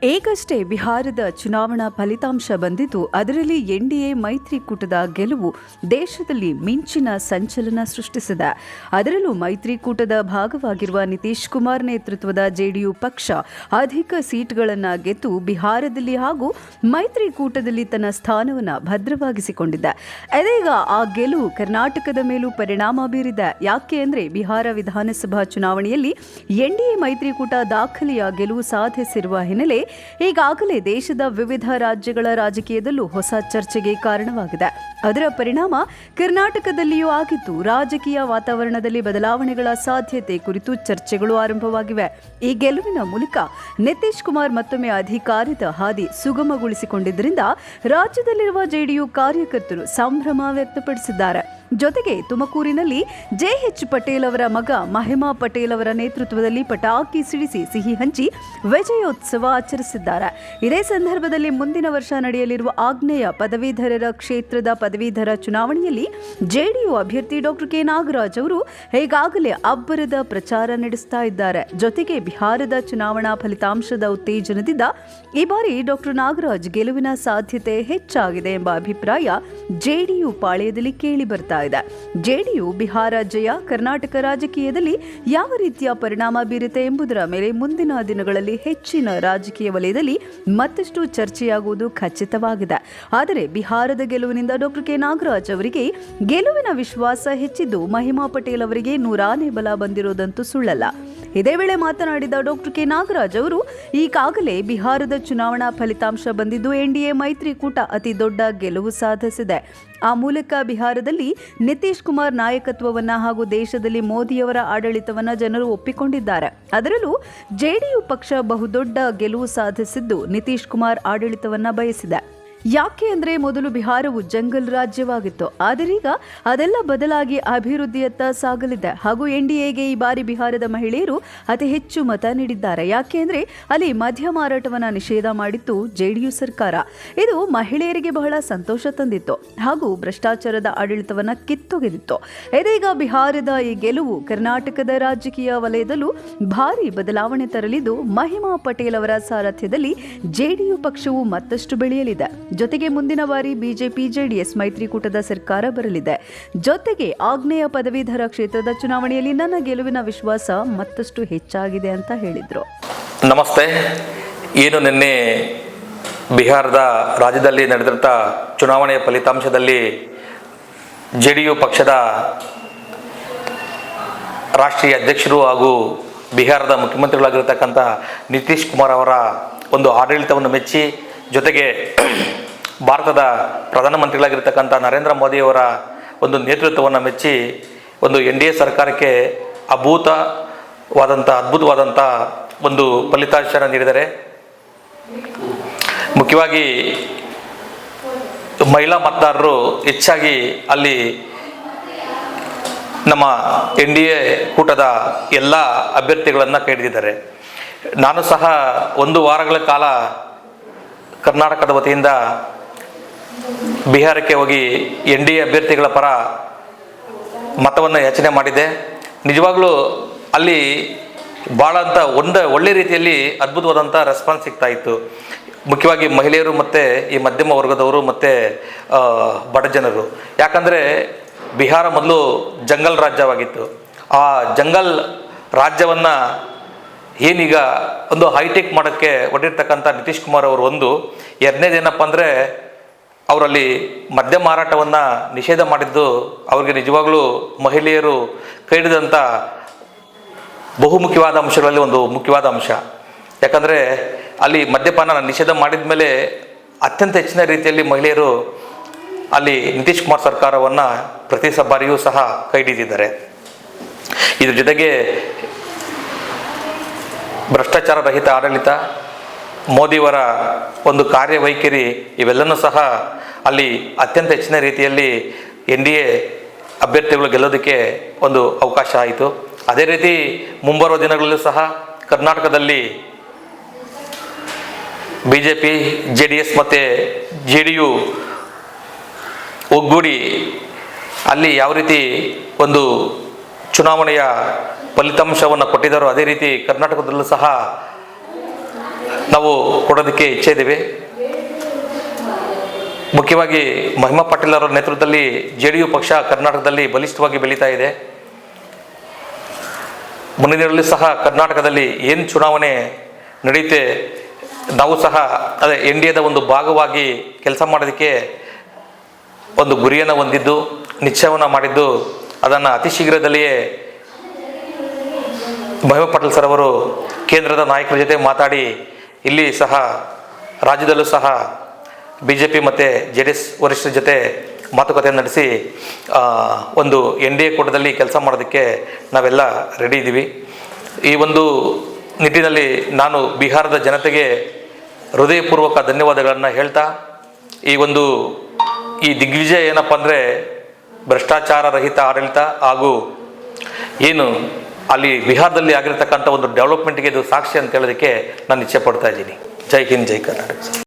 ಈಗಷ್ಟೇ ಬಿಹಾರದ ಚುನಾವಣಾ ಫಲಿತಾಂಶ ಬಂದಿದ್ದು, ಅದರಲ್ಲಿ ಎನ್ಡಿಎ ಮೈತ್ರಿಕೂಟದ ಗೆಲುವು ದೇಶದಲ್ಲಿ ಮಿಂಚಿನ ಸಂಚಲನ ಸೃಷ್ಟಿಸಿದೆ. ಅದರಲ್ಲೂ ಮೈತ್ರಿಕೂಟದ ಭಾಗವಾಗಿರುವ ನಿತೀಶ್ ಕುಮಾರ್ ನೇತೃತ್ವದ ಜೆಡಿಯು ಪಕ್ಷ ಅಧಿಕ ಸೀಟ್ಗಳನ್ನು ಗೆದ್ದು ಬಿಹಾರದಲ್ಲಿ ಹಾಗೂ ಮೈತ್ರಿಕೂಟದಲ್ಲಿ ತನ್ನ ಸ್ಥಾನವನ್ನು ಭದ್ರವಾಗಿಸಿಕೊಂಡಿದೆ. ಇದೀಗ ಆ ಗೆಲುವು ಕರ್ನಾಟಕದ ಮೇಲೂ ಪರಿಣಾಮ ಬೀರಿದೆ. ಯಾಕೆ ಅಂದರೆ ಬಿಹಾರ ವಿಧಾನಸಭಾ ಚುನಾವಣೆಯಲ್ಲಿ ಎನ್ಡಿಎ ಮೈತ್ರಿಕೂಟ ದಾಖಲೆಯ ಗೆಲುವು ಸಾಧಿಸಿರುವ ಹಿನ್ನೆಲೆ ಈಗಾಗಲೇ ದೇಶದ ವಿವಿಧ ರಾಜ್ಯಗಳ ರಾಜಕೀಯದಲ್ಲೂ ಹೊಸ ಚರ್ಚೆಗೆ ಕಾರಣವಾಗಿದೆ. ಅದರ ಪರಿಣಾಮ ಕರ್ನಾಟಕದಲ್ಲಿಯೂ ಆಗಿದ್ದು, ರಾಜಕೀಯ ವಾತಾವರಣದಲ್ಲಿ ಬದಲಾವಣೆಗಳ ಸಾಧ್ಯತೆ ಕುರಿತು ಚರ್ಚೆಗಳು ಆರಂಭವಾಗಿವೆ. ಈ ಗೆಲುವಿನ ಮೂಲಕ ನಿತೀಶ್ ಕುಮಾರ್ ಮತ್ತೊಮ್ಮೆ ಅಧಿಕಾರದ ಹಾದಿ ಸುಗಮಗೊಳಿಸಿಕೊಂಡಿದ್ದರಿಂದ ರಾಜ್ಯದಲ್ಲಿರುವ ಜೆಡಿಯು ಕಾರ್ಯಕರ್ತರು ಸಂಭ್ರಮ ವ್ಯಕ್ತಪಡಿಸಿದ್ದಾರೆ. ಜೊತೆಗೆ ತುಮಕೂರಿನಲ್ಲಿ ಜೆಎಚ್ ಪಟೇಲ್ ಅವರ ಮಗ ಮಹಿಮಾ ಪಟೇಲ್ ಅವರ ನೇತೃತ್ವದಲ್ಲಿ ಪಟಾಕಿ ಸಿಡಿಸಿ ಸಿಹಿ ಹಂಚಿ ವಿಜಯೋತ್ಸವ ಆಚರಿಸಿದ್ದಾರೆ. ಇದೇ ಸಂದರ್ಭದಲ್ಲಿ ಮುಂದಿನ ವರ್ಷ ನಡೆಯಲಿರುವ ಆಗ್ನೇಯ ಪದವೀಧರರ ಕ್ಷೇತ್ರದ ಪದವೀಧರ ಚುನಾವಣೆಯಲ್ಲಿ ಜೆಡಿಯು ಅಭ್ಯರ್ಥಿ ಡಾಕ್ಟರ್ ಕೆ ನಾಗರಾಜ್ ಅವರು ಈಗಾಗಲೇ ಅಬ್ಬರದ ಪ್ರಚಾರ ನಡೆಸ್ತಾ ಇದ್ದಾರೆ. ಜೊತೆಗೆ ಬಿಹಾರದ ಚುನಾವಣಾ ಫಲಿತಾಂಶದ ಉತ್ತೇಜನದಿಂದ ಈ ಬಾರಿ ಡಾಕ್ಟರ್ ನಾಗರಾಜ್ ಗೆಲುವಿನ ಸಾಧ್ಯತೆ ಹೆಚ್ಚಾಗಿದೆ ಎಂಬ ಅಭಿಪ್ರಾಯ ಜೆಡಿಯು ಪಾಳೆಯದಲ್ಲಿ ಕೇಳಿ ಬರ್ತಾ ಇದೆ. ಜೆಡಿಯು ಬಿಹಾರ ಜಯ ಕರ್ನಾಟಕ ರಾಜಕೀಯದಲ್ಲಿ ಯಾವ ರೀತಿಯ ಪರಿಣಾಮ ಬೀರುತ್ತೆ ಎಂಬುದರ ಮೇಲೆ ಮುಂದಿನ ದಿನಗಳಲ್ಲಿ ಹೆಚ್ಚಿನ ರಾಜಕೀಯ ವಲಯದಲ್ಲಿ ಮತ್ತಷ್ಟು ಚರ್ಚೆಯಾಗುವುದು ಖಚಿತವಾಗಿದೆ. ಆದರೆ ಬಿಹಾರದ ಗೆಲುವಿನಿಂದ ಡಾಕ್ಟರ್ ಕೆ ನಾಗರಾಜ್ ಅವರಿಗೆ ಗೆಲುವಿನ ವಿಶ್ವಾಸ ಹೆಚ್ಚಿದ್ದು, ಮಹಿಮಾ ಪಟೇಲ್ ಅವರಿಗೆ ನೂರಾನೇ ಬಲ ಬಂದಿರೋದಂತೂ ಸುಳ್ಳಲ್ಲ. ಇದೇ ವೇಳೆ ಮಾತನಾಡಿದ ಡಾಕ್ಟರ್ ಕೆ ನಾಗರಾಜ್ ಅವರು, ಈಗಾಗಲೇ ಬಿಹಾರದ ಚುನಾವಣಾ ಫಲಿತಾಂಶ ಬಂದಿದ್ದು ಎನ್ಡಿಎ ಮೈತ್ರಿಕೂಟ ಅತಿ ದೊಡ್ಡ ಗೆಲುವು ಸಾಧಿಸಿದೆ. ಆ ಮೂಲಕ ಬಿಹಾರದಲ್ಲಿ ನಿತೀಶ್ ಕುಮಾರ್ ನಾಯಕತ್ವವನ್ನು ಹಾಗೂ ದೇಶದಲ್ಲಿ ಮೋದಿಯವರ ಆಡಳಿತವನ್ನು ಜನರು ಒಪ್ಪಿಕೊಂಡಿದ್ದಾರೆ. ಅದರಲ್ಲೂ ಜೆಡಿಯು ಪಕ್ಷ ಬಹುದೊಡ್ಡ ಗೆಲುವು ಸಾಧಿಸಿದ್ದು ನಿತೀಶ್ ಕುಮಾರ್ ಆಡಳಿತವನ್ನು ಬಯಸಿದೆ. ಯಾಕೆ ಅಂದರೆ ಮೊದಲು ಬಿಹಾರವು ಜಂಗಲ್ ರಾಜ್ಯವಾಗಿತ್ತು. ಆದರೀಗ ಅದೆಲ್ಲ ಬದಲಾಗಿ ಅಭಿವೃದ್ಧಿಯತ್ತ ಸಾಗಲಿದೆ ಹಾಗೂ ಎನ್ಡಿಎಗೆ ಈ ಬಾರಿ ಬಿಹಾರದ ಮಹಿಳೆಯರು ಅತಿ ಹೆಚ್ಚು ಮತ ನೀಡಿದ್ದಾರೆ. ಯಾಕೆ ಅಂದರೆ ಅಲ್ಲಿ ಮದ್ಯ ಮಾರಾಟವನ್ನು ನಿಷೇಧ ಮಾಡಿತ್ತು ಜೆಡಿಯು ಸರ್ಕಾರ. ಇದು ಮಹಿಳೆಯರಿಗೆ ಬಹಳ ಸಂತೋಷ ತಂದಿತ್ತು ಹಾಗೂ ಭ್ರಷ್ಟಾಚಾರದ ಆಡಳಿತವನ್ನು ಕಿತ್ತೊಗೆದಿತ್ತು. ಇದೀಗ ಬಿಹಾರದ ಈ ಗೆಲುವು ಕರ್ನಾಟಕದ ರಾಜಕೀಯ ವಲಯದಲ್ಲೂ ಭಾರಿ ಬದಲಾವಣೆ ತರಲಿದ್ದು, ಮಹಿಮಾ ಪಟೇಲ್ ಅವರ ಸಾರಥ್ಯದಲ್ಲಿ ಜೆಡಿಯು ಪಕ್ಷವು ಮತ್ತಷ್ಟು ಬೆಳೆಯಲಿದೆ. ಜೊತೆಗೆ ಮುಂದಿನ ಬಾರಿ ಬಿಜೆಪಿ ಜೆಡಿಎಸ್ ಮೈತ್ರಿಕೂಟದ ಸರ್ಕಾರ ಬರಲಿದೆ. ಜೊತೆಗೆ ಆಗ್ನೇಯ ಪದವೀಧರ ಕ್ಷೇತ್ರದ ಚುನಾವಣೆಯಲ್ಲಿ ನನ್ನ ಗೆಲುವಿನ ವಿಶ್ವಾಸ ಮತ್ತಷ್ಟು ಹೆಚ್ಚಾಗಿದೆ ಅಂತ ಹೇಳಿದ್ರು. ನಮಸ್ತೆ. ಏನು ನಿನ್ನೆ ಬಿಹಾರದ ರಾಜ್ಯದಲ್ಲಿ ನಡೆದಂಥ ಚುನಾವಣೆಯ ಫಲಿತಾಂಶದಲ್ಲಿ ಜೆಡಿಯು ಪಕ್ಷದ ರಾಷ್ಟ್ರೀಯ ಅಧ್ಯಕ್ಷರು ಹಾಗೂ ಬಿಹಾರದ ಮುಖ್ಯಮಂತ್ರಿಗಳಾಗಿರ್ತಕ್ಕಂಥ ನಿತೀಶ್ ಕುಮಾರ್ ಅವರ ಒಂದು ಆಡಳಿತವನ್ನು ಮೆಚ್ಚಿ, ಜೊತೆಗೆ ಭಾರತದ ಪ್ರಧಾನಮಂತ್ರಿಗಳಾಗಿರ್ತಕ್ಕಂಥ ನರೇಂದ್ರ ಮೋದಿಯವರ ಒಂದು ನೇತೃತ್ವವನ್ನು ಮೆಚ್ಚಿ ಒಂದು ಎನ್ಡಿಎ ಸರ್ಕಾರಕ್ಕೆ ಅದ್ಭುತವಾದಂಥ ಒಂದು ಫಲಿತಾಂಶ ನೀಡಿದ್ದಾರೆ. ಮುಖ್ಯವಾಗಿ ಮಹಿಳಾ ಮತದಾರರು ಹೆಚ್ಚಾಗಿ ಅಲ್ಲಿ ನಮ್ಮ ಎನ್ಡಿಎ ಕೂಟದ ಎಲ್ಲ ಅಭ್ಯರ್ಥಿಗಳನ್ನು ಕೈ ಹಿಡಿದಿದ್ದಾರೆ. ನಾನು ಸಹ 1 ವಾರಗಳ ಕಾಲ ಕರ್ನಾಟಕದ ವತಿಯಿಂದ ಬಿಹಾರಕ್ಕೆ ಹೋಗಿ ಎನ್ಡಿಎ ಅಭ್ಯರ್ಥಿಗಳ ಪರ ಮತವನ್ನು ಯಾಚನೆ ಮಾಡಿದ್ದೆ. ನಿಜವಾಗ್ಲೂ ಅಲ್ಲಿ ಭಾಳ ಒಳ್ಳೆ ರೀತಿಯಲ್ಲಿ ಅದ್ಭುತವಾದಂಥ ರೆಸ್ಪಾನ್ಸ್ ಸಿಗ್ತಾ ಇತ್ತು. ಮುಖ್ಯವಾಗಿ ಮಹಿಳೆಯರು ಮತ್ತು ಈ ಮಧ್ಯಮ ವರ್ಗದವರು ಮತ್ತು ಬಡ ಜನರು. ಯಾಕಂದರೆ ಬಿಹಾರ ಮೊದಲು ಜಂಗಲ್ ರಾಜ್ಯವಾಗಿತ್ತು. ಆ ಜಂಗಲ್ ರಾಜ್ಯವನ್ನು ಏನೀಗ ಒಂದು ಹೈಟೆಕ್ ಮಾಡೋಕ್ಕೆ ಹೊರಟಿರ್ತಕ್ಕಂಥ ನಿತೀಶ್ ಕುಮಾರ್ ಅವರು ಎರಡನೇದೇನಪ್ಪ ಅಂದರೆ ಅವರಲ್ಲಿ ಮದ್ಯ ಮಾರಾಟವನ್ನು ನಿಷೇಧ ಮಾಡಿದ್ದು ಅವ್ರಿಗೆ ನಿಜವಾಗ್ಲೂ ಮಹಿಳೆಯರು ಕೈ ಹಿಡಿದಂಥ ಬಹುಮುಖ್ಯವಾದ ಅಂಶಗಳಲ್ಲಿ ಒಂದು ಮುಖ್ಯವಾದ ಅಂಶ. ಯಾಕಂದರೆ ಅಲ್ಲಿ ಮದ್ಯಪಾನ ನಿಷೇಧ ಮಾಡಿದ ಮೇಲೆ ಅತ್ಯಂತ ಹೆಚ್ಚಿನ ರೀತಿಯಲ್ಲಿ ಮಹಿಳೆಯರು ಅಲ್ಲಿ ನಿತೀಶ್ ಕುಮಾರ್ ಸರ್ಕಾರವನ್ನು ಪ್ರತಿ ಬಾರಿಯೂ ಸಹ ಕೈ ಹಿಡಿದಿದ್ದಾರೆ. ಇದ್ರ ಜೊತೆಗೆ ಭ್ರಷ್ಟಾಚಾರ ರಹಿತ ಆಡಳಿತ, ಮೋದಿಯವರ ಒಂದು ಕಾರ್ಯವೈಖರಿ ಇವೆಲ್ಲನೂ ಸಹ ಅಲ್ಲಿ ಅತ್ಯಂತ ಹೆಚ್ಚಿನ ರೀತಿಯಲ್ಲಿ ಎನ್ಡಿಎ ಅಭ್ಯರ್ಥಿಗಳು ಗೆಲ್ಲೋದಕ್ಕೆ ಒಂದು ಅವಕಾಶ ಆಯಿತು. ಅದೇ ರೀತಿ ಮುಂಬರುವ ದಿನಗಳಲ್ಲೂ ಸಹ ಕರ್ನಾಟಕದಲ್ಲಿ ಬಿಜೆಪಿ, ಜೆಡಿಎಸ್ ಮತ್ತು ಜೆಡಿಯು ಒಗ್ಗೂಡಿ ಅಲ್ಲಿ ಯಾವ ರೀತಿ ಒಂದು ಚುನಾವಣೆಯ ಫಲಿತಾಂಶವನ್ನು ಕೊಟ್ಟಿದ್ದಾರೋ ಅದೇ ರೀತಿ ಕರ್ನಾಟಕದಲ್ಲೂ ಸಹ ನಾವು ಕೊಡೋದಕ್ಕೆ ಇಚ್ಛೆ ಇದ್ದೀವಿ. ಮುಖ್ಯವಾಗಿ ಮಹಿಮಾ ಪಾಟೀಲ್ ಅವರ ನೇತೃತ್ವದಲ್ಲಿ JDU ಪಕ್ಷ ಕರ್ನಾಟಕದಲ್ಲಿ ಬಲಿಷ್ಠವಾಗಿ ಬೆಳೀತಾ ಇದೆ. ಮುಂದಿನರಲ್ಲಿ ಸಹ ಕರ್ನಾಟಕದಲ್ಲಿ ಏನು ಚುನಾವಣೆ ನಡೆಯುತ್ತೆ, ನಾವು ಸಹ ಅದೇ NDAದ ಒಂದು ಭಾಗವಾಗಿ ಕೆಲಸ ಮಾಡೋದಕ್ಕೆ ಒಂದು ಗುರಿಯನ್ನು ಹೊಂದಿದ್ದು, ನಿಶ್ಚಯವನ್ನು ಮಾಡಿದ್ದು, ಅದನ್ನು ಅತಿ ಶೀಘ್ರದಲ್ಲಿಯೇ ಮಹಿಮಾ ಪಾಟೀಲ್ ಸರ್ ಅವರು ಕೇಂದ್ರದ ನಾಯಕರ ಜೊತೆ ಮಾತಾಡಿ ಇಲ್ಲಿ ಸಹ ರಾಜ್ಯದಲ್ಲೂ ಸಹ BJP ಮತ್ತು JDS ವರಿಷ್ಠರ ಜೊತೆ ಮಾತುಕತೆ ನಡೆಸಿ ಒಂದು NDA ಕೂಟದಲ್ಲಿ ಕೆಲಸ ಮಾಡೋದಕ್ಕೆ ನಾವೆಲ್ಲ ರೆಡಿ ಇದ್ದೀವಿ. ಈ ಒಂದು ನಿಟ್ಟಿನಲ್ಲಿ ನಾನು ಬಿಹಾರದ ಜನತೆಗೆ ಹೃದಯಪೂರ್ವಕ ಧನ್ಯವಾದಗಳನ್ನು ಹೇಳ್ತಾ, ಈ ದಿಗ್ವಿಜಯ ಏನಪ್ಪ ಅಂದರೆ ಭ್ರಷ್ಟಾಚಾರ ರಹಿತ ಆಡಳಿತ ಹಾಗೂ ಏನು ಅಲ್ಲಿ ಬಿಹಾರದಲ್ಲಿ ಆಗಿರತಕ್ಕಂಥ ಒಂದು ಡೆವಲಪ್ಮೆಂಟ್ಗೆ ಇದು ಸಾಕ್ಷಿ ಅಂತ ಹೇಳೋದಕ್ಕೆ ನಾನು ಇಚ್ಛೆ ಪಡ್ತಾ ಇದ್ದೀನಿ. ಜೈ ಹಿಂದ್, ಜೈ ಕರ್ನಾಟಕ.